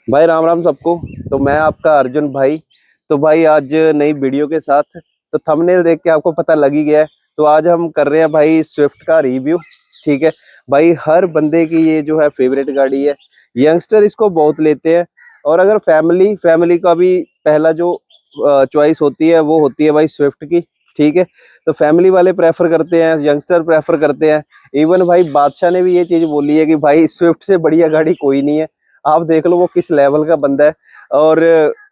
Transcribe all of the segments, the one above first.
भाई राम राम सबको। तो मैं आपका अर्जुन भाई। तो भाई आज नई वीडियो के साथ, तो थंबनेल देख के आपको पता लग ही गया है। तो आज हम कर रहे हैं भाई स्विफ्ट का रिव्यू। ठीक है भाई, हर बंदे की ये जो है फेवरेट गाड़ी है। यंगस्टर इसको बहुत लेते हैं, और अगर फैमिली फैमिली का भी पहला जो चॉइस होती है वो होती है भाई स्विफ्ट की। ठीक है, तो फैमिली वाले प्रेफर करते हैं, यंगस्टर प्रेफर करते हैं। इवन भाई बादशाह ने भी ये चीज बोली है कि भाई स्विफ्ट से बढ़िया गाड़ी कोई नहीं है। आप देख लो वो किस लेवल का बंदा है। और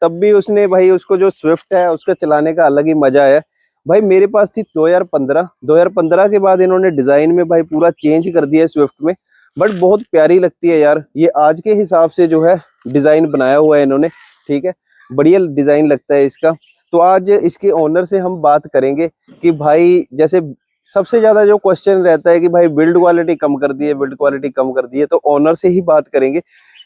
तब भी उसने भाई, उसको जो स्विफ्ट है उसका चलाने का अलग ही मजा है। भाई मेरे पास थी 2015 के बाद इन्होंने डिजाइन में भाई पूरा चेंज कर दिया है स्विफ्ट में। बट बहुत प्यारी लगती है यार ये, आज के हिसाब से जो है डिजाइन बनाया हुआ है इन्होंने। ठीक है, बढ़िया डिजाइन लगता है इसका। तो आज इसके ओनर से हम बात करेंगे कि भाई जैसे सबसे ज्यादा जो क्वेश्चन रहता है कि भाई बिल्ड क्वालिटी कम कर दी है, बिल्ड क्वालिटी कम कर दी है, तो ओनर से ही बात करेंगे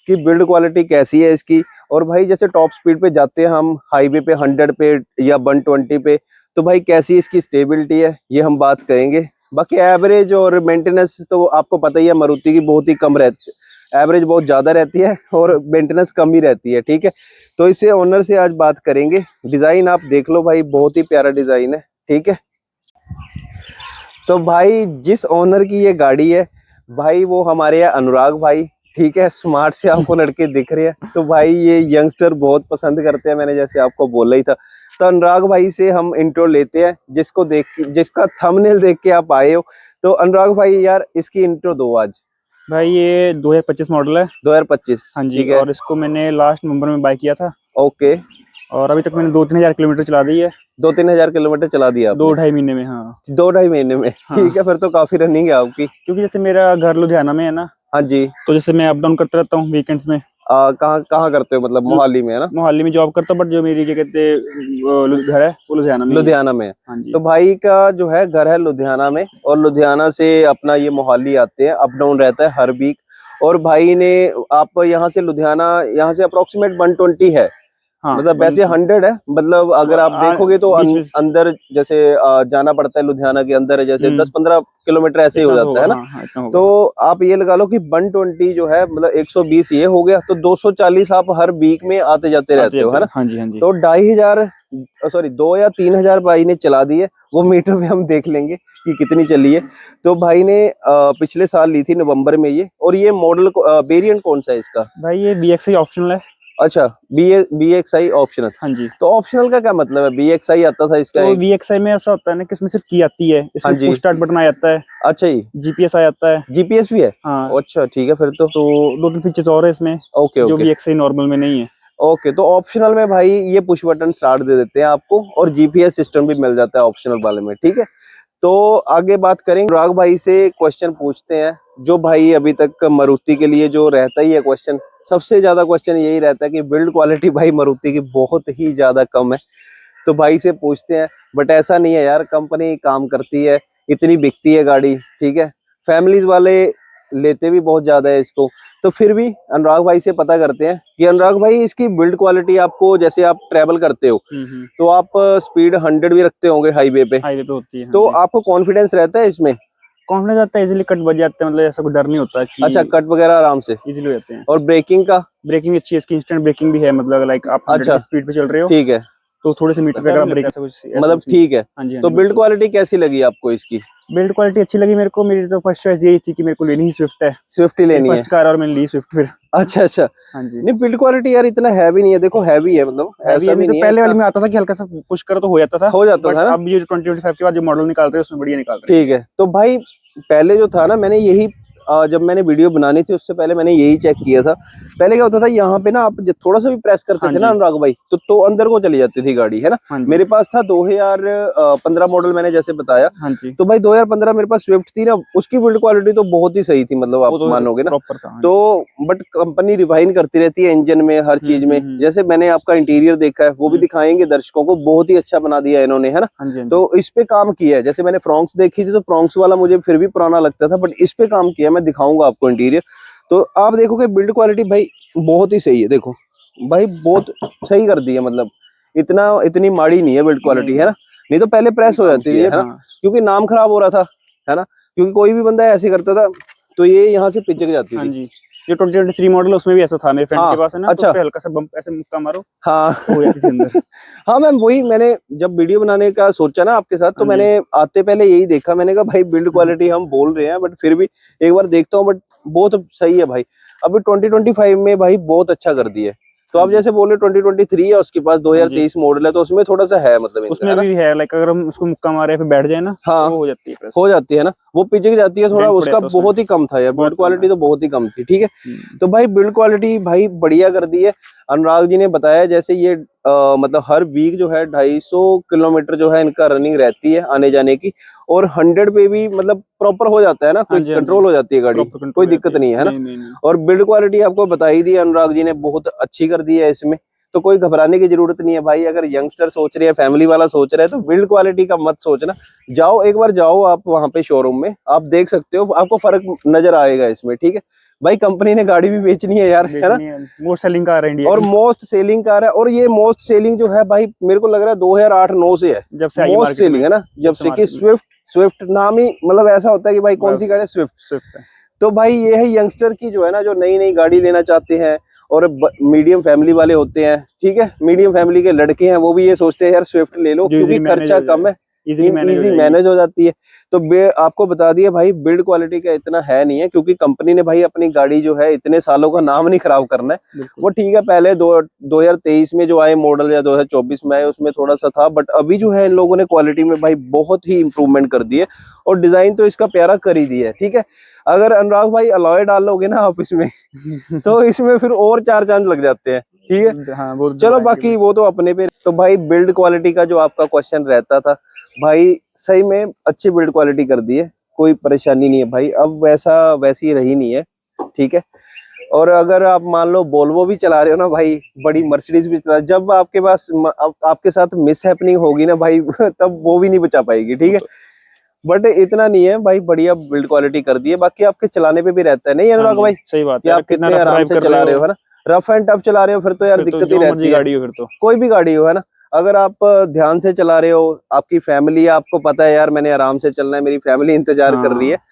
कि बिल्ड क्वालिटी कैसी है इसकी। और भाई जैसे टॉप स्पीड पे जाते हैं हम हाईवे पे 100 पे या 120 पे, तो भाई कैसी इसकी स्टेबिलिटी है ये हम बात करेंगे। बाकी एवरेज और मेंटेनेंस तो आपको पता ही है, मारुति की बहुत ही कम रहती है, एवरेज बहुत ज्यादा रहती है और मेंटेनेंस कम ही रहती है। ठीक है, तो इससे ओनर से आज बात करेंगे। डिजाइन आप देख लो भाई, बहुत ही प्यारा डिजाइन है। ठीक है, तो भाई जिस ओनर की ये गाड़ी है भाई वो हमारे यहाँ अनुराग भाई। ठीक है, स्मार्ट से आपको लड़के दिख रहे हैं, तो भाई ये यंगस्टर बहुत पसंद करते हैं, मैंने जैसे आपको बोला ही था। तो अनुराग भाई से हम इंट्रो लेते हैं, जिसका थंबनेल देख के आप आए हो। तो अनुराग भाई यार इसकी इंट्रो दो आज। भाई ये 2025 मॉडल है। 2025। हाँ जी, ठीक है, और इसको मैंने लास्ट नवंबर में बाय किया था। ओके। और अभी तक मैंने 2-3 हज़ार किलोमीटर चला दी है। 2-3 हजार किलोमीटर चला दिया दो आपने? ढाई महीने में, हाँ। 2-2.5 महीने में? हाँ, ठीक है, फिर तो काफी रनिंग है आपकी। क्योंकि जैसे मेरा घर लुधियाना में है ना, हाँ जी। तो जैसे मैं अप डाउन करता रहता हूँ वीकेंड्स में। कहाँ कहाँ करते हो, मतलब लु- मोहाली में है ना? मोहाली में जॉब करता हूँ, बट जो मेरी क्या कहते हैं घर है वो लुधियाना में ही है। लुधियाना में? हाँ जी। तो भाई का जो है घर है लुधियाना में, और लुधियाना से अपना ये मोहाली आते हैं, अप डाउन रहता है हर वीक। और भाई ने, आप यहाँ से लुधियाना, यहाँ से अप्रोक्सीमेट 120 है, हाँ, मतलब वैसे 100 है। मतलब अगर आप देखोगे तो बीच में अंदर जैसे जाना पड़ता है, लुधियाना के अंदर है, जैसे 10-15 किलोमीटर ऐसे ही हो इतना तो जाता होगा, है ना। हाँ हाँ, इतना तो होगा। आप ये लगा लो कि 120 जो है मतलब 120 ये हो गया, तो 240 आप हर वीक में आते जाते आते रहते हो, है जाते, ना। हाँ जी हाँ जी। तो 2,500, सॉरी 2 या 3 हजार भाई ने चला दी है। वो मीटर में हम देख लेंगे कि कितनी चली है। तो भाई ने पिछले साल ली थी नवंबर में ये। और ये मॉडल वेरिएंट कौन सा है इसका? भाई ये BX ऑप्शनल है। अच्छा, बी एक्स आई ऑप्शनल। हाँ जी। तो ऑप्शनल का क्या मतलब है? बी एक्स आई आता था इसका तो एक। VXI में ऐसा होता है ना कि इसमें सिर्फ की आती है, हाँ इसमें जी। पुश स्टार्ट बटन आ जाता है, अच्छा जी। GPS आ जाता है। जीपीएस भी है? हाँ, अच्छा ठीक है फिर तो। तो 2-3 फीचर्स और है इसमें ओके जो ओके। VXI नॉर्मल में नहीं है। ओके, तो ऑप्शनल में भाई ये पुश बटन स्टार्ट दे देते हैं आपको, और जीपीएस सिस्टम भी मिल जाता है ऑप्शनल वाले में। ठीक है, तो आगे बात करेंगे, राग भाई से क्वेश्चन पूछते हैं। जो भाई अभी तक मारुति के लिए जो रहता ही है क्वेश्चन, सबसे ज्यादा क्वेश्चन यही रहता है कि बिल्ड क्वालिटी भाई मारुति की बहुत ही ज्यादा कम है। तो भाई से पूछते हैं। बट ऐसा नहीं है यार, कंपनी काम करती है, इतनी बिकती है गाड़ी। ठीक है, फैमिलीज वाले लेते भी बहुत ज्यादा है इसको। तो फिर भी अनुराग भाई से पता करते हैं कि अनुराग भाई इसकी बिल्ड क्वालिटी, आपको जैसे आप ट्रेवल करते हो तो आप स्पीड 100 भी रखते होंगे हाईवे पे, हाईवे पे होती है, हाँ तो जी। आपको कॉन्फिडेंस रहता है इसमें? कॉन्फिडेंस आता है, इजीली कट बज जाते हैं, मतलब ऐसा कोई डर नहीं होता कि अच्छा, कट वगैरह आराम से? इजीली हो जाते हैं। और ब्रेकिंग का? ब्रेकिंग भी अच्छी है इसकी, इंस्टेंट ब्रेकिंग भी है, मतलब लाइक आप 100 अच्छा की स्पीड पे चल रहे हो ठीक है, तो थोड़े से मीटर पे अगर आप ब्रेक, ऐसा मतलब कुछ नहीं। ठीक है। हाँ जी हाँ तो जी, बिल्ड बिल्कुल। क्वालिटी कैसी लगी आपको इसकी? बिल्ड क्वालिटी अच्छी लगी मेरे को। मेरी तो फर्स्ट चॉइस यही थी कि मेरे को लेनी ही स्विफ्ट है। स्विफ्ट ही मेरी लेनी है? फर्स्ट कार और मैंने ली स्विफ्ट फिर। अच्छा अच्छा। हाँ जी। नहीं, बिल्ड क्वालिटी यार इतना हैवी नहीं है, देखो हैवी है, मतलब हैवी ऐसा है, भी नहीं तो नहीं है पहले इतना। वाले में आता था कि हल्का सा पुश करो तो हो जाता था। हो जाता बट था ना। अब ये जो 2025 के बाद जो मॉडल निकाल रहे हैं उसमें बढ़िया निकाल रहे हैं। ठीक है, तो भाई पहले जो था ना, मैंने यही जब मैंने वीडियो बनानी थी उससे पहले मैंने यही चेक किया था। पहले क्या होता था, यहाँ पे ना आप थोड़ा सा भी प्रेस करते हाँ थे ना जी अनुराग भाई, तो अंदर को चली जाती थी गाड़ी, है ना। हाँ जी मेरे पास था 2015 मॉडल, मैंने जैसे बताया। हाँ जी। तो भाई 2015 मेरे पास स्विफ्ट थी ना, उसकी बिल्ड क्वालिटी तो बहुत ही सही थी, मतलब आप वो तो मानोगे ना। प्रॉपर था, हाँ तो जी। बट कंपनी रिवाइन करती रहती है इंजन में, हर चीज में। हम्म। जैसे मैंने आपका इंटीरियर देखा है, वो भी हम्म, दिखाएंगे दर्शकों को, बहुत ही अच्छा बना दिया है इन्होंने, है ना। हाँ जी हाँ जी। तो इस पे काम किया है। जैसे मैंने फ्रॉन्क्स देखी थी, तो फ्रॉन्क्स वाला मुझे फिर भी पुराना लगता था, बट इस पे काम किया है, मैं दिखाऊंगा आपको इंटीरियर। तो आप देखोगे बिल्ड क्वालिटी भाई बहुत ही सही है, देखो भाई बहुत सही कर दी है, मतलब इतनी माड़ी नहीं है बिल्ड क्वालिटी, नहीं, है ना। नहीं तो पहले सही प्रेस हो काम जाती थी, किया है है, ना, हाँ। क्योंकि नाम खराब हो रहा था, है ना। क्योंकि कोई भी बंदा ऐसे करता था तो ये यहाँ से पिचक जाती हाँ थी। जी। जो 2023 मॉडल है उसमें भी ऐसा था मेरे फ्रेंड हाँ, के पास है ना, अच्छा। तो उस पे हल्का सा बम्प ऐसे मुक्का मारो हाँ तो हो जाती थी अंदर। हाँ मैम, वही मैंने जब वीडियो बनाने का सोचा ना आपके साथ, तो हाँ जी। मैंने आते पहले यही देखा, मैंने कहा भाई बिल्ड क्वालिटी हम बोल रहे हैं बट फिर भी एक बार देखता हूँ, बट बहुत सही है भाई। अभी 2025 में भाई बहुत अच्छा कर दिया है। तो हाँ आप जी। जैसे बोले 2023 है उसके पास, हाँ जी। 2023 मॉडल है, तो उसमें थोड़ा सा है मतलब इनका, उसमें है ना? भी है लाइक अगर हम उसको मुक्का मारे फिर बैठ जाए ना तो हाँ, वो हो जाती है प्रेस, हो जाती है ना, वो पिचक जाती है थोड़ा, डेंट पड़ उसका जाता है उसमें, बहुत ही कम था यार, बिल्ड बहुत कम क्वालिटी है। तो बहुत ही कम थी, ठीक है। तो भाई बिल्ड क्वालिटी भाई बढ़िया कर दी है। अनुराग जी ने बताया जैसे ये मतलब हर वीक जो है 250 किलोमीटर जो है इनका रनिंग रहती है आने जाने की, और 100 पे भी मतलब प्रॉपर हो जाता है ना, हाँ कोई जी, हाँ जी, कंट्रोल हो जाती है गाड़ी, प्रॉपर कोई कंट्रोल दिक्कत रहती है, नहीं है ना। नहीं नहीं नहीं। और बिल्ड क्वालिटी आपको बता ही दी अनुराग जी ने, बहुत अच्छी कर दी है इसमें, तो कोई घबराने की जरूरत नहीं है भाई। अगर यंगस्टर सोच रहे हैं, फैमिली वाला सोच रहे हैं, तो बिल्ड क्वालिटी का मत सोचना, जाओ एक बार जाओ आप वहां पे शोरूम में, आप देख सकते हो, आपको फर्क नजर आएगा इसमें, ठीक है भाई। कंपनी ने गाड़ी भी बेचनी है यार, है ना, बेचनी है, मोस्ट सेलिंग कार है इंडिया और की, मोस्ट सेलिंग कार है, और ये मोस्ट सेलिंग जो है भाई मेरे को लग रहा है 2008-9 से है जब से आई है मोस्ट मार्केट सेलिंग, में, है ना, जब से कि मार्केट में स्विफ्ट, स्विफ्ट नाम ही मतलब ऐसा होता है कि भाई कौन सी बस गाड़ी है, स्विफ्ट। स्विफ्ट है। तो भाई ये है यंगस्टर की जो है ना, जो नई नई गाड़ी लेना चाहते हैं, और मीडियम फैमिली वाले होते हैं, ठीक है, मीडियम फैमिली के लड़के हैं, वो भी ये सोचते हैं यार स्विफ्ट ले लो जो क्योंकि इजीली मैनेज खर्चा हो कम जाए, है, इजीली मैनेज हो इजी जाएगी। मैनेज हो जाती है। तो आपको बता दिया भाई, बिल्ड क्वालिटी का इतना है नहीं है, क्योंकि कंपनी ने भाई अपनी गाड़ी जो है इतने सालों का नाम नहीं खराब करना है। बिल्कुल। वो ठीक है, पहले 2023 में जो आए मॉडल या 2024 में आए उसमें थोड़ा सा था, बट अभी जो है इन लोगों ने क्वालिटी में भाई बहुत ही इंप्रूवमेंट कर दी है, और डिजाइन तो इसका प्यारा कर ही दिया है, ठीक है। अगर अनुराग भाई अलॉय डालोगे ना आप इसमें तो इसमें फिर और 4 चांद लग जाते हैं, ठीक है। हाँ वो चलो बाकी वो तो अपने पे। तो भाई बिल्ड क्वालिटी का जो आपका क्वेश्चन रहता था, भाई सही में अच्छी बिल्ड क्वालिटी कर दी है, कोई परेशानी नहीं है भाई, अब वैसी रही नहीं है, ठीक है। और अगर आप मान लो वोल्वो भी चला रहे हो ना भाई, बड़ी मर्सिडीज भी चला, जब आपके पास आपके साथ मिस हैपनिंग होगी ना भाई तब वो भी नहीं बचा पाएगी, ठीक है। बट इतना नहीं है भाई, बढ़िया बिल्ड क्वालिटी कर दी है, बाकी आपके चलाने पे भी रहता है, नहीं हाँ अनुराग जी, भाई, सही बात कि है, आप कितना कितने रफ आराम ड्राइव से कर रहे चला रहे हो, हो, है ना। रफ एंड टफ चला रहे हो फिर तो यार फिर तो दिक्कत ही जो मर्जी रहती है, गाड़ी हो फिर तो। कोई भी गाड़ी हो, है ना। अगर आप ध्यान से चला रहे हो, आपकी फैमिली है, आपको पता है यार मैंने आराम से चलना है, मेरी फैमिली इंतजार कर रही है, हाँ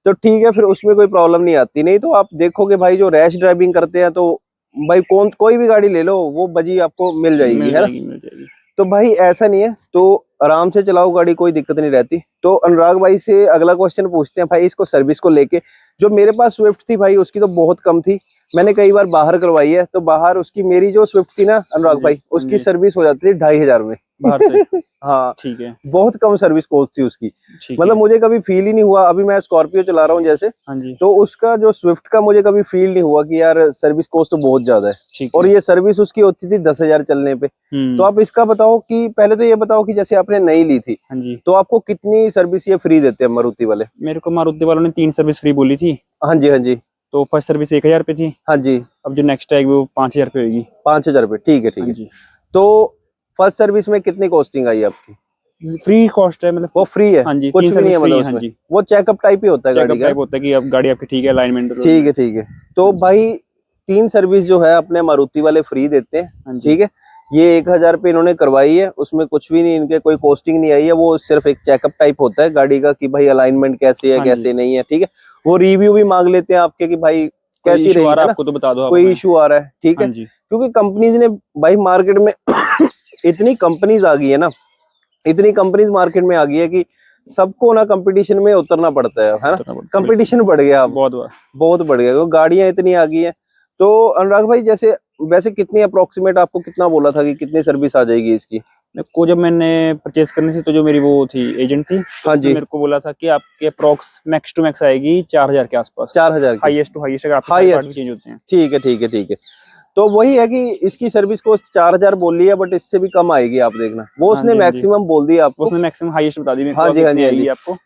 तो ठीक है, फिर उसमें कोई प्रॉब्लम नहीं आती। नहीं तो आप देखोगे भाई जो रैश ड्राइविंग करते हैं, तो भाई कोई भी गाड़ी ले लो, वो बजी आपको मिल जाएगी, मिल है ना। जाएगी, मिल जाएगी। तो भाई ऐसा नहीं है, तो आराम से चलाओ गाड़ी, कोई दिक्कत नहीं रहती। तो अनुराग भाई से अगला क्वेश्चन पूछते हैं भाई, इसको सर्विस को लेके। जो मेरे पास स्विफ्ट थी भाई उसकी तो बहुत कम थी, मैंने कई बार बाहर करवाई है, तो बाहर उसकी मेरी जो स्विफ्ट थी ना हाँ अनुराग जी, भाई, हाँ उसकी जी, सर्विस हो जाती थी 2500 में बाहर से, हाँ, ठीक है, बहुत कम सर्विस कॉस्ट थी उसकी, ठीक मतलब है। मुझे कभी फील ही नहीं हुआ। अभी मैं स्कॉर्पियो चला रहा हूँ जैसे, हाँ जी, तो उसका जो स्विफ्ट का मुझे कभी फील नहीं हुआ कि यार सर्विस कॉस्ट तो बहुत ज्यादा है, ठीक और है। ये सर्विस उसकी होती थी 10,000 चलने पे। तो आप इसका बताओ कि पहले तो ये बताओ कि जैसे आपने नई ली थी, हाँ जी, तो आपको कितनी सर्विस ये फ्री देते हैं मारुति वाले? मेरे को मारुति वालों ने 3 सर्विस फ्री बोली थी, हाँ जी, हाँ जी, तो फर्स्ट सर्विस 1000 पे थी, हाँ जी, अब जो नेक्स्ट आएगी वो 5000 पे होगी। 5,000 रुपये, ठीक है, ठीक हाँ है। जी, तो फर्स्ट सर्विस में कितनी कॉस्टिंग आई आपकी? फ्री कॉस्ट है मतलब, वो फ्री है, हाँ जी, कुछ 3 भी नहीं सर्विस है फ्री मतलब है, हाँ उसमें, जी। वो चेकअप टाइप ही होता है गाड़ी चेकअप का, टाइप होता है कि अब गाड़ी आपकी ठीक है, अलाइनमेंट ठीक है, ठीक है। तो भाई 3 सर्विस जो है अपने मारुति वाले फ्री देते हैं, हाँ जी, ठीक है। ये 1000 पे इन्होंने करवाई है, उसमें कुछ भी नहीं, इनके कोई कॉस्टिंग नहीं आई है, वो सिर्फ एक चेकअप टाइप होता है गाड़ी का कि भाई अलाइनमेंट कैसे है हाँ जी, कैसे नहीं है, ठीक है। वो रिव्यू भी मांग लेते हैं आपके कि भाई कोई कैसी इशू रही, आ रहा है है ना, आपको तो बता दो आप कोई हमें। इशू आ रहा है, ठीक हाँ है। जी, क्योंकि कंपनीज ने भाई मार्केट में इतनी कंपनीज आ गई है ना, इतनी कंपनीज मार्केट में आ गई है कि सबको ना कंपटीशन में उतरना पड़ता है ना। बिल्कुल, कंपटीशन बढ़ गया अब, बहुत बार। बहुत बढ़ गया, क्योंकि गाड़ियां इतनी आ गई हैं। तो अनुराग भाई जैसे वैसे कितनी अप्रोक्सीमेट आपको कितना बोला था कि कितनी सर्विस आ जाएगी इसकी? मेरे को जब मैंने परचेज करनी थी तो जो मेरी वो थी एजेंट थी, तो हाँ उसने जी, मेरे को बोला था कि आपके अप्रोक्स मैक्स टू मैक्स आएगी 4000 के आसपास, 4,000 की, हाईएस्ट टू हाईएस्ट, अगर आपके सारे पार्ट भी हाईएस्ट, चेंज होते हैं। ठीक है, ठीक है, ठीक है। तो वही है कि इसकी सर्विस कॉस्ट 4,000 बोल रही है, बट इससे भी कम आएगी, आप देखना, वो हाँ उसने जी, हाँ जी, मैक्सिमम बोल दिया आपको। उसने मैक्सिमम हाईएस्ट बता दी मेरे को, हाँ अब जी, हाँ इतनी जी, हाँ आएगी जी, आपको।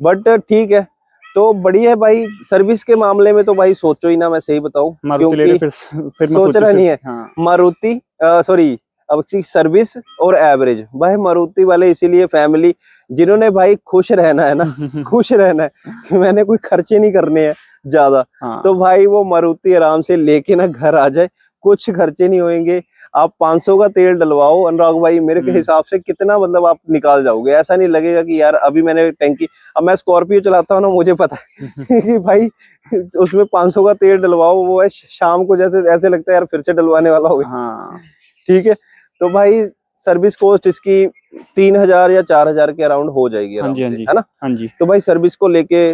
बट ठीक है। तो बढ़िया है भाई, सर्विस के मामले में तो भाई सोचो ही ना, मैं सही बताऊं, मारुति ले रहे क्योंकि फिर मैं सोच सोचू रहा फिर। नहीं है हाँ मारुति, सॉरी, अब सर्विस और एवरेज, भाई मारुति वाले इसीलिए फैमिली जिन्होंने भाई खुश रहना है ना, खुश रहना है कि मैंने कोई खर्चे नहीं करने हैं ज्यादा, हाँ तो भाई वो मारुति आराम से लेके ना घर आ जाए, कुछ खर्चे नहीं होंगे, आप 500 का तेल डलवाओ अनुराग भाई, मेरे के हिसाब से कितना मतलब आप निकाल जाओगे। ऐसा नहीं लगेगा कि यार अभी मैंने टैंकी, अब मैं स्कॉर्पियो चलाता हूँ ना, मुझे पता है कि भाई उसमें 500 का तेल डलवाओ, वो है शाम को जैसे ऐसे लगता है यार फिर से डलवाने वाला हो गया। हाँ ठीक है, तो भाई सर्विस कॉस्ट इसकी 3000 या 4000 के अराउंड हो जाएगी हाँ आराम जी, हाँ से, जी, है ना। हाँ जी। तो भाई सर्विस को लेके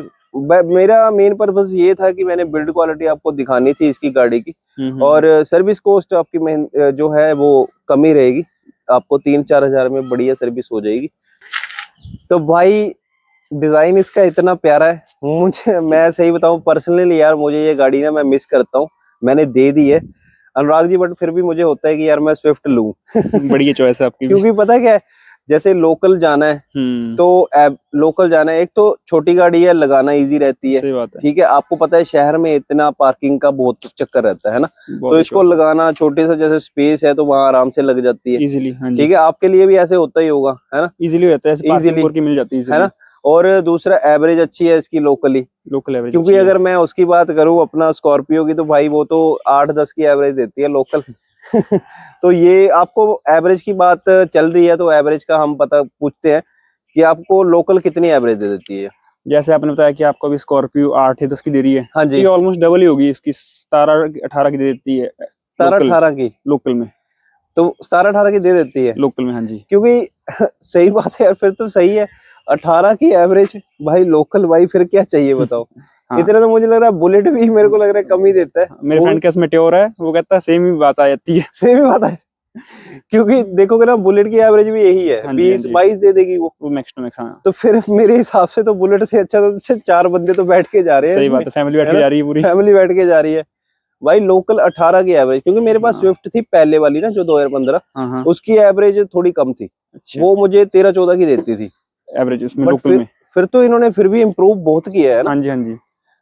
मेरा मेन पर्पस ये था कि मैंने बिल्ड क्वालिटी आपको दिखानी थी इसकी गाड़ी की, और सर्विस कॉस्ट आपकी जो है वो कम ही रहेगी, आपको 3-4 हजार में बढ़िया सर्विस हो जाएगी। तो भाई डिजाइन इसका इतना प्यारा है, मुझे, मैं सही बताऊं पर्सनली यार, मुझे ये गाड़ी ना मैं मिस करता हूँ। मैंने दे दी है अनुराग जी, बट फिर भी मुझे होता है कि यार मैं स्विफ्ट लूं बढ़िया चॉइस है आपकी भी। क्योंकि पता है क्या है, जैसे लोकल जाना है तो लोकल जाना है, एक तो छोटी गाड़ी है, लगाना इजी रहती है। सही बात है। ठीक है, आपको पता है शहर में इतना पार्किंग का बहुत चक्कर रहता है ना, बहुत तो इसको लगाना, छोटे से जैसे स्पेस है तो वहां आराम से लग जाती है। इजीली, हाँ जी, ठीक है, आपके लिए भी ऐसे होता ही होगा, है ना, इजीली हो जाता है, ऐसे पार्किंग इजीली, करके मिल जाती है है इजीली। ना। और दूसरा एवरेज अच्छी है इसकी लोकली, लोकल एवरेज क्योंकि अगर मैं उसकी बात करूं अपना स्कॉर्पियो की, तो भाई वो तो 8-10 की एवरेज देती है लोकल तो ये आपको एवरेज की बात चल रही है, तो एवरेज का हम पता पूछते हैं कि आपको लोकल कितनी एवरेज दे देती है। जैसे आपने बताया कि आपको अभी स्कॉर्पियो 8 या 10 की दे रही है, हाँ तो जी, ये ऑलमोस्ट डबल ही होगी इसकी, 17-18 की दे देती है 17-18 की, लोकल में। तो 17-18 की दे देती है लोकल में, हाँ जी। क्योंकि सही बात है यार, फिर तो सही है, 18 की एवरेज भाई लोकल, भाई फिर क्या चाहिए बताओ हाँ, इतना तो मुझे लग रहा है बुलेट भी मेरे को लग रहा है कम ही देता है। मेरे फ्रेंड के इसमें ट्योर है, वो कहता है सेम ही बात आ जाती है। सेम ही बात है क्योंकि देखोगे ना बुलेट की एवरेज भी यही है, हाँ जी, हाँ 20-22 दे देगी वो। मैक्स टू मैक्स, हाँ। तो फिर मेरे हिसाब से तो बुलेट से अच्छा तो 4 बंदे तो बैठ के जा रहे हैं सही इसमें, बात है, फैमिली बैठ है के ना, जा रही है पूरी। फैमिली बैठ के जा रही है भाई। लोकल 18 की एवरेज, क्योंकि मेरे पास हाँ, स्विफ्ट थी पहले वाली ना जो 2015, हाँ, उसकी एवरेज थोड़ी कम थी, अच्छा, वो मुझे 13-14 की देती थी। एवरेज उसमें बट लोकल में। फिर तो इन्होंने फिर भी इम्प्रूव बहुत किया है ना। हाँ जी, हाँ जी,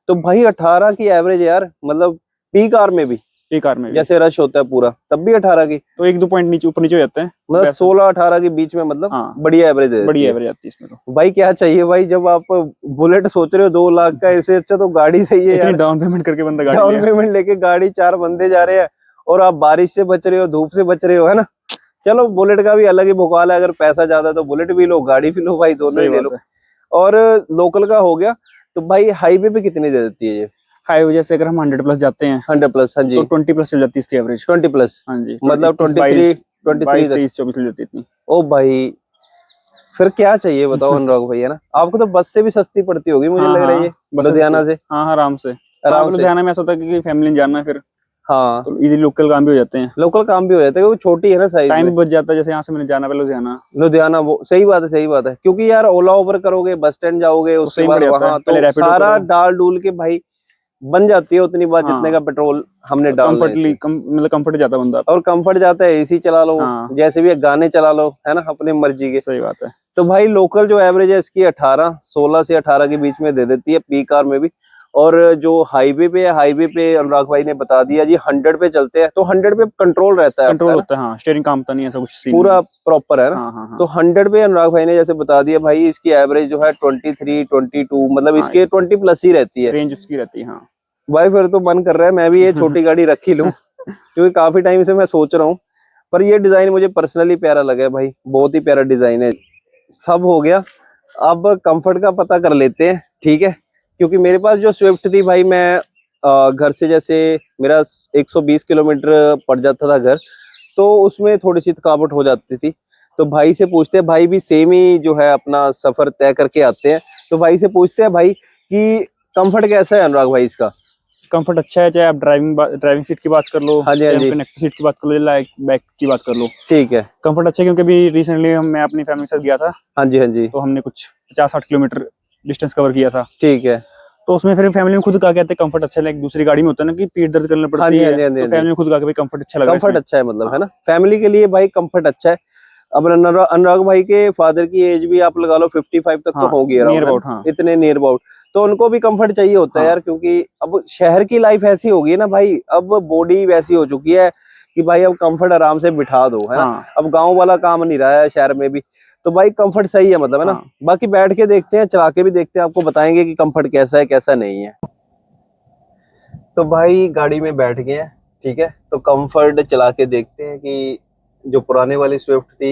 तो भाई 18 की एवरेज यार, मतलब पी कार में भी एक कार में भी जैसे रश होता है पूरा, तब भी 18 की, तो 1-2 पॉइंट नीचे ऊपर नीचे हो जाते हैं, मतलब वैसे 16-18 के बीच में, मतलब हाँ, बढ़िया एवरेज दे देती बड़ी है। एवरेज आती है इसमें तो। भाई क्या चाहिए भाई, जब आप बुलेट सोच रहे हो 2 लाख का, इससे अच्छा तो गाड़ी सही है इतनी यार। डाउन पेमेंट करके बंदा गाड़ी डाउन ले। पेमेंट लेके गाड़ी, 4 बंदे जा रहे हैं और आप बारिश से बच रहे हो, धूप से बच रहे हो, है ना। चलो बुलेट का भी अलग ही भुकाल है, अगर पैसा ज्यादा है तो बुलेट भी लो, गाड़ी भी लो भाई, दोनों सही ही ले बात लो। है। और लोकल का हो गया, तो भाई हाईवे पे कितनी दे देती है ये? हाईवे जैसे अगर हम 100+ जाते हैं 100+, हाँ तो जी, 20+ चल जाती है इसकी एवरेज। 20+, हाँ जी, मतलब 21, 23, 23 22, तक। 23, 24 चल जाती है इतनी। ओ भाई, फिर क्या चाहिए बताओ अनुराग भाई, है ना। आपको तो बस से भी सस्ती पड़ती होगी मुझे हाँ, लग रहा है हाँ, ये, बस लुधियाना से हाँ, हाँ, आराम से। हाँ, आराम से। लुधियाना में ऐसा होता है कि फैमिली जाना है फिर, हाँ, तो इजी लोकल काम भी हो जाते हैं। लोकल काम भी हो जाता है क्योंकि छोटी है ना साइज टाइम में। भी बच जाता है, जैसे यहाँ से मैंने जाना है लुधियाना, लुधियाना, वो सही बात है, सही बात है, क्योंकि यार ओला उबर करोगे, बस स्टैंड जाओगे, तो उसके सही बाद पड़ जाता वहां है, पहले तो रैपिडो सारा करो। डाल डूल के भाई बन जाती है उतनी बात जितने का हाँ, पेट्रोल हमने डालना है कम्फर्टली इसमें। मतलब कम्फर्ट जाता है बंदा। और कंफर्ट जाता है, एसी चला लो, हाँ, जैसे भी गाने चला लो, है ना, अपने मर्जी के। सही बात है। तो भाई लोकल जो एवरेज है इसकी 16 से 18 के बीच में दे देती है पी कार में भी। और जो हाईवे पे है, हाईवे पे अनुराग भाई ने बता दिया जी 100 पे चलते हैं, तो 100 पे कंट्रोल रहता है आपका, कंट्रोल है ना, होता है, हाँ, स्टीयरिंग काम तो नहीं है, ऐसा कुछ सीन पूरा नहीं प्रॉपर है है। ना। हाँ, हाँ, हाँ, तो 100 पे अनुराग भाई ने जैसे बता दिया भाई, इसकी एवरेज जो है 23-22, मतलब हाँ, इसके 20+ ही रहती है। रेंज उसकी रहती है, हाँ। भाई फिर तो मन कर रहा है मैं भी ये छोटी गाड़ी रख ही लूं क्योंकि काफी टाइम से मैं सोच रहा हूँ। पर ये डिजाइन मुझे पर्सनली प्यारा लगा है भाई, बहुत ही प्यारा डिजाइन है। सब हो गया, अब कंफर्ट का पता कर लेते हैं, ठीक है। क्योंकि मेरे पास जो स्विफ्ट थी भाई, मैं घर से जैसे मेरा 120 किलोमीटर पड़ जाता था घर, तो उसमें थोड़ी सी थकावट हो जाती थी। तो भाई से पूछते हैं, भाई भी सेम ही जो है अपना सफर तय करके आते हैं, तो भाई से पूछते हैं भाई कि कंफर्ट कैसा है अनुराग भाई इसका। कंफर्ट अच्छा है, चाहे आप ड्राइविंग सीट की बात कर लो, हाँ जी, हाँ चाहे हम जी, कनेक्टर सीट की बात कर लो, लाइक बैक की बात कर लो, ठीक है, कंफर्ट अच्छा है। क्योंकि अभी रिसेंटली मैं अपनी फैमिली के साथ गया था, हाँ जी, हाँ जी, तो हमने कुछ 50-60 किलोमीटर डिस्टेंस कवर किया था, ठीक है, तो उसमें फिर फैमिली में खुद कहा कहते हैं कंफर्ट अच्छा है। लाइक दूसरी गाड़ी में होता है ना कि पीठ दर्द करना हाँ पड़ती जी, हाँ है, जी, हाँ जी, तो हाँ जी, फैमिली में खुद कहा कि भाई कंफर्ट अच्छा लग रहा है कंफर्ट इसमें। अच्छा है, मतलब है हाँ, ना, फैमिली के लिए भाई कंफर्ट अच्छा है। अब अनुराग भाई के फादर की एज भी आप लगा लो 55 तक तो हाँ, होगी नियर अराउंड, है अबाउट, ना, हाँ, इतने नियर अबाउट। तो उनको भी कंफर्ट चाहिए होता है हाँ, यार, क्योंकि अब शहर की लाइफ ऐसी हो गई है ना भाई, अब बॉडी वैसी हो चुकी है कि भाई अब कंफर्ट आराम से बिठा दो, है ना। हाँ, अब गांव वाला काम नहीं रहा है शहर में भी, तो भाई कंफर्ट सही है, मतलब, है ना। हाँ। बाकी बैठ के देखते हैं, चला के भी देखते हैं, आपको बताएंगे कि कंफर्ट कैसा है कैसा नहीं है। तो भाई गाड़ी में बैठ गए हैं, ठीक है। तो कंफर्ट चला के देखते हैं कि जो पुराने वाली स्विफ्ट थी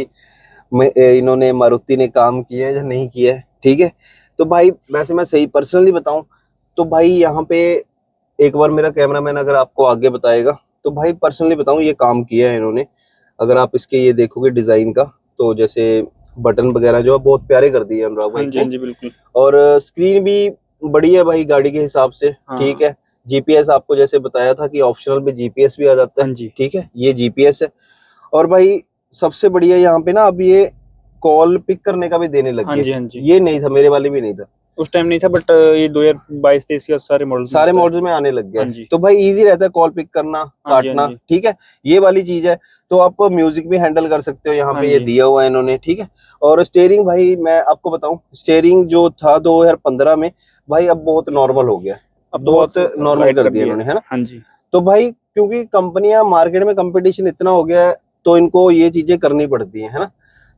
इन्होंने मारुति ने काम किया है या नहीं किया है, ठीक है। तो भाई वैसे मैं सही पर्सनली बताऊं तो भाई यहाँ पे एक बार मेरा कैमरामैन अगर आपको आगे बताएगा, तो भाई पर्सनली बताऊं ये काम किया है इन्होंने। अगर आप इसके ये देखोगे डिजाइन का, तो जैसे बटन वगैरह जो है बहुत प्यारे कर दिए अनुराग भाई हाँ जी बिल्कुल। और स्क्रीन भी बढ़िया है भाई गाड़ी के हिसाब से, हाँ। ठीक है। जीपीएस आपको जैसे बताया था कि ऑप्शनल में जीपीएस भी आ जाता है, हाँ जी। ठीक है, ये जीपीएस है। और भाई सबसे बढ़िया यहाँ पे ना अब ये कॉल पिक करने का भी देने लग हाँ गए। जी हाँ जी। ये नहीं था, मेरे वाले भी नहीं था, उस टाइम नहीं था, बट ये 2022-23 के सारे मॉडल्स में आने लग हाँ गए। जी। तो भाई इजी रहता है कॉल पिक करना, हाँ जी, काटना, हाँ जी। ठीक है, ये वाली चीज है। तो आप म्यूजिक भी हैंडल कर सकते हो, यहाँ हाँ पे ये जी। दिया हुआ है इन्होंने, ठीक है। और स्टेयरिंग भाई मैं आपको बताऊं, स्टेयरिंग जो था 2015 में भाई अब बहुत नॉर्मल हो गया, अब तो बहुत नॉर्मल लाइट कर दिया इन्होंने, है ना। हाँ जी। तो भाई क्योंकि कंपनियां मार्केट में कंपटीशन इतना हो गया है, तो इनको ये चीजें करनी पड़ती है ना।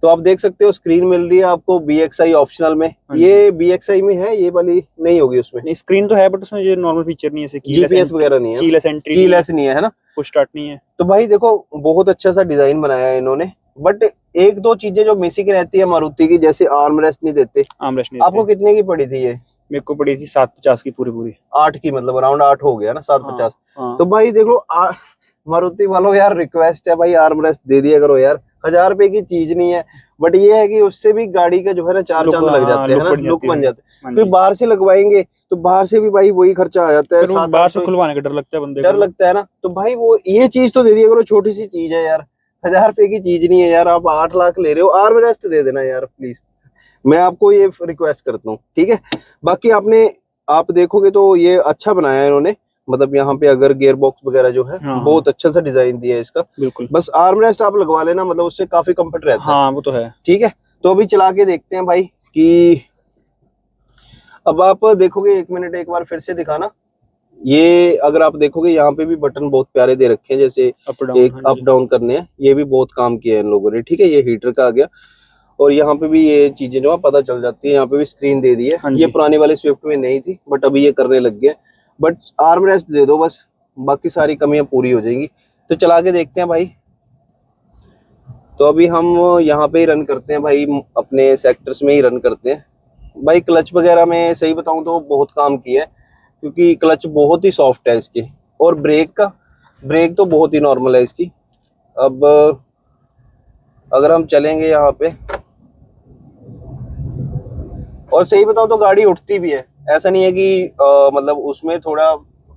तो आप देख सकते हो स्क्रीन मिल रही है आपको BXI ऑप्शनल में, हाँ ये BXI में है, ये वाली नहीं होगी उसमें। नहीं, स्क्रीन तो है बट उसमें ये नॉर्मल फीचर नहीं है, जैसे जीपीएस वगैरह नहीं है, कीलेस एंट्री कीलेस नहीं है ना, पुश स्टार्ट नहीं है। तो भाई देखो बहुत अच्छा सा डिजाइन बनाया है इन्होंने। बट एक दो चीजें जो मिसिंग रहती है मारुति की, जैसे आर्म रेस्ट नहीं देते। आर्मरेस्ट नहीं आपको देते। कितने की पड़ी थी ये? मेरे को पड़ी थी 750 की पूरी। 8 की, मतलब अराउंड 8 हो गया ना, 750। हाँ। तो भाई देखो मारुति वालों यार रिक्वेस्ट है भाई, आर्म रेस्ट दे दिया करो यार, 1000 रुपए की चीज नहीं है। बट ये है कि उससे भी गाड़ी का जो है ना चार चांद लग जाते हैं ना, लुक बन जाते हैं। फिर बाहर से लगवाएंगे तो बाहर से भी भाई वही खर्चा आ जाता है, फिर बाहर से खुलवाने का डर लगता है बंदे को, डर लगता है ना। तो भाई वो ये चीज तो दे दिया करो, छोटी सी चीज है यार, 1000 रुपए की चीज नहीं है यार। आप 8 लाख ले रहे हो, आर्म रेस्ट दे देना यार प्लीज, मैं आपको ये रिक्वेस्ट करता हूँ, ठीक है। बाकी आप देखोगे तो ये अच्छा बनाया है इन्होंने, मतलब यहाँ पे अगर गियर बॉक्स वगैरह जो है बहुत अच्छा सा डिजाइन दिया है इसका, बिल्कुल। बस आर्म रेस्ट आप लगवा लेना, मतलब उससे काफी कंफर्ट रहता है। हाँ वो तो है, ठीक है। तो अभी चला के देखते हैं भाई कि अब आप देखोगे, 1 मिनट एक बार फिर से दिखाना। ये अगर आप देखोगे यहाँ पे भी बटन बहुत प्यारे दे रखे हैं, जैसे एक अप डाउन करने हैं, ये भी बहुत काम किया है इन लोगों ने, ठीक है। ये हीटर का आ गया और यहाँ पे भी ये चीजें जो है पता चल जाती है, यहाँ पे भी स्क्रीन दे दी है। ये पुरानी वाली स्विफ्ट में नहीं थी बट अभी ये करने लग गए। बट आर्म रेस्ट दे दो बस, बाकी सारी कमियां पूरी हो जाएंगी। तो चला के देखते हैं भाई। तो अभी हम यहाँ पे ही रन करते हैं भाई, अपने सेक्टर्स में ही रन करते हैं भाई। क्लच वगैरह में सही बताऊं तो बहुत काम किया है, क्योंकि क्लच बहुत ही सॉफ्ट है इसकी, और ब्रेक तो बहुत ही नॉर्मल है इसकी। अब अगर हम चलेंगे यहाँ पे, और सही बताऊं तो गाड़ी उठती भी है, ऐसा नहीं है कि मतलब उसमें थोड़ा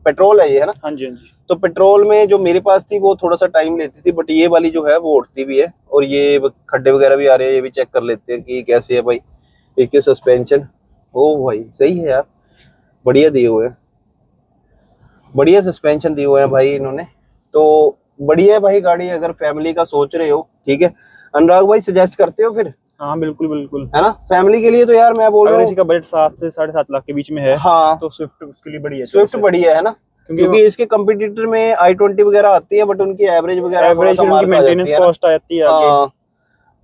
पेट्रोल है ये, है ना। हाँ जी हाँ जी। तो पेट्रोल में जो मेरे पास थी वो थोड़ा सा टाइम लेती थी, बट ये वाली जो है वो उठती भी है। और ये खड्डे वगैरह भी आ रहे हैं, ये भी चेक कर लेते हैं कि कैसे है भाई इसके सस्पेंशन। ओ भाई सही है यार, बढ़िया दिए हुए हैं, बढ़िया सस्पेंशन दिए हुए हैं भाई इन्होंने। तो बढ़िया है भाई गाड़ी, अगर फैमिली का सोच रहे हो, ठीक है अनुराग भाई, सजेस्ट करते हो फिर? हाँ बिल्कुल बिल्कुल, है ना, फैमिली के लिए तो यार मैं बोल रहा हूँ, इसी का बजट 7 से 7.5 लाख के बीच में है, हाँ तो स्विफ्ट उसके लिए बढ़िया है। स्विफ्ट बढ़िया है ना, क्योंकि इसके कंपटीटर में i20 वगैरह आती है, बट उनकी एवरेज उनकी मेंटेनेंस कॉस्ट आ जाती है आगे।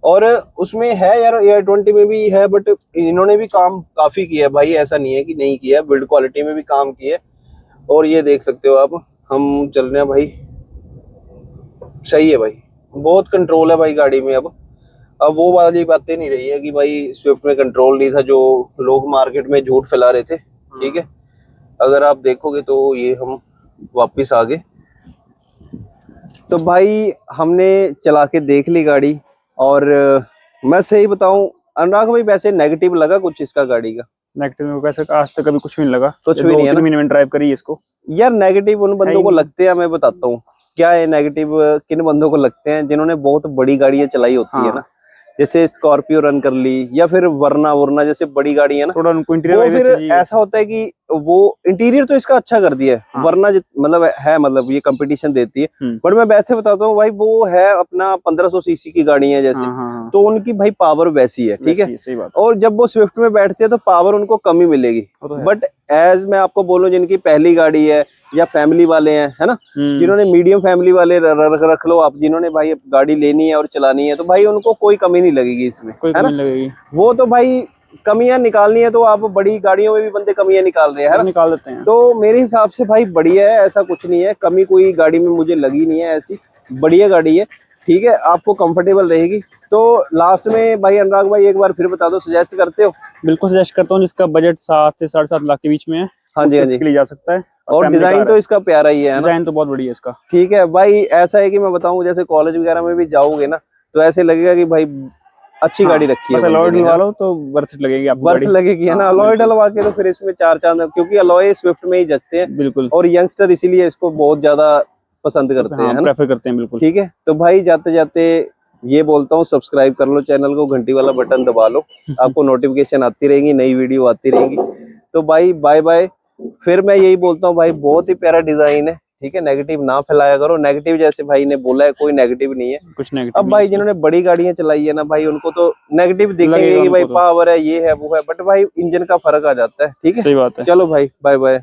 और उसमें है यार, i20 में भी है, बट इन्होंने भी काम काफी किया है भाई, ऐसा नहीं है कि नहीं किया, बिल्ड क्वालिटी में भी काम किया है। और ये देख सकते हो आप, हम चल रहे हैं भाई, सही है भाई, बहुत कंट्रोल है भाई गाड़ी में। अब वो वाली बातें नहीं रही है कि भाई स्विफ्ट में कंट्रोल नहीं था, जो लोग मार्केट में झूठ फैला रहे थे, ठीक है। अगर आप देखोगे तो ये हम वापस आ गए। तो भाई हमने चला के देख ली गाड़ी, और मैं सही बताऊं अनुराग भाई, वैसे नेगेटिव लगा कुछ इसका गाड़ी का? नेगेटिव में वैसे आज तक कभी कुछ भी नहीं लगा, कुछ भी नहीं है ना? 2-3 महीने में ड्राइव करी इसको यार नेगेटिव उन बंदों को लगते हैं, मैं बताता हूँ क्या है नेगेटिव, किन बंदों को लगते हैं जिन्होंने बहुत बड़ी गाड़ियां चलाई होती है ना, जैसे स्कॉर्पियो रन कर ली, या फिर वरना जैसे बड़ी गाड़ी है ना, थोड़ा उनको वो इंटीरियर फिर ऐसा होता है कि वो इंटीरियर तो इसका अच्छा कर दिया है, वरना मतलब है, मतलब ये कंपटीशन देती है। बट मैं वैसे बताता हूँ भाई, वो है अपना 1500 सीसी की गाड़ी है जैसे, तो उनकी भाई पावर वैसी है, ठीक है। सही बात। और जब वो स्विफ्ट में बैठते हैं तो पावर उनको कमी मिलेगी, बट एज मैं आपको बोलूं, जिनकी पहली गाड़ी है या फैमिली वाले हैं, है ना, जिन्होंने मीडियम फैमिली वाले रख लो आप, जिन्होंने भाई गाड़ी लेनी है और चलानी है, तो भाई उनको कोई कमी नहीं लगेगी इसमें, कोई कमी नहीं लगेगी। वो तो भाई कमियां निकालनी है तो आप बड़ी गाड़ियों में भी बंदे कमियां निकाल रहे हैं, है ना? निकाल देते हैं। तो मेरे हिसाब से भाई बढ़िया है, ऐसा कुछ नहीं है, कमी कोई गाड़ी में मुझे लगी नहीं है ऐसी, बढ़िया गाड़ी है। ठीक है, आपको कंफर्टेबल रहेगी। तो लास्ट में भाई अनुराग भाई एक बार फिर बता दो, सजेस्ट करते हो? बिल्कुल सजेस्ट करता हूँ, जिसका बजट 7 से 7.5 लाख के बीच में है, हाँ जी, हाँ जी। के लिए जा सकता है। और फैमिली डिजाइन कार तो है। इसका प्यारा ही है ना? डिजाइन तो बहुत बढ़िया है इसका। ठीक है भाई, ऐसा है कि मैं बताऊं, जैसे कॉलेज वगैरह में भी जाओगे ना तो ऐसे लगेगा कि भाई अच्छी हाँ, गाड़ी रखी है बस बंदे अलॉय ने, डलवा है ना? लो तो वर्थ इट लगेगी आपको बर्थ गाड़ी। लगेगी, है ना? हाँ, अलॉय बिल्कुल। डलवा के तो फिर इसमें चार चांद, क्योंकि अलॉय स्विफ्ट में ही जचते हैं बिल्कुल। और यंगस्टर इसीलिए इसको बहुत ज्यादा पसंद करते हैं, हाँ, है ना? प्रेफर करते हैं बिल्कुल। ठीक है, तो भाई जाते जाते ये बोलता हूँ, सब्सक्राइब कर लो चैनल को, घंटी वाला बटन दबा लो, आपको नोटिफिकेशन आती रहेंगी, नई वीडियो आती रहेंगी। तो भाई बाय बाय। फिर मैं यही बोलता हूँ भाई, बहुत ही प्यारा डिजाइन है। ठीक है, नेगेटिव ना फैलाया करो, नेगेटिव जैसे भाई ने बोला है कोई नेगेटिव नहीं है। कुछ नेगेटिव अब नहीं है भाई इसमें। जिन्होंने बड़ी गाड़ियां चलाई है ना भाई, उनको तो नेगेटिव दिखेंगे लगेगा कि भाई उनको तो। पावर है, ये है वो है, बट भाई इंजन का फर्क आ जाता है। ठीक है, सही बात है। चलो भाई बाय बाय।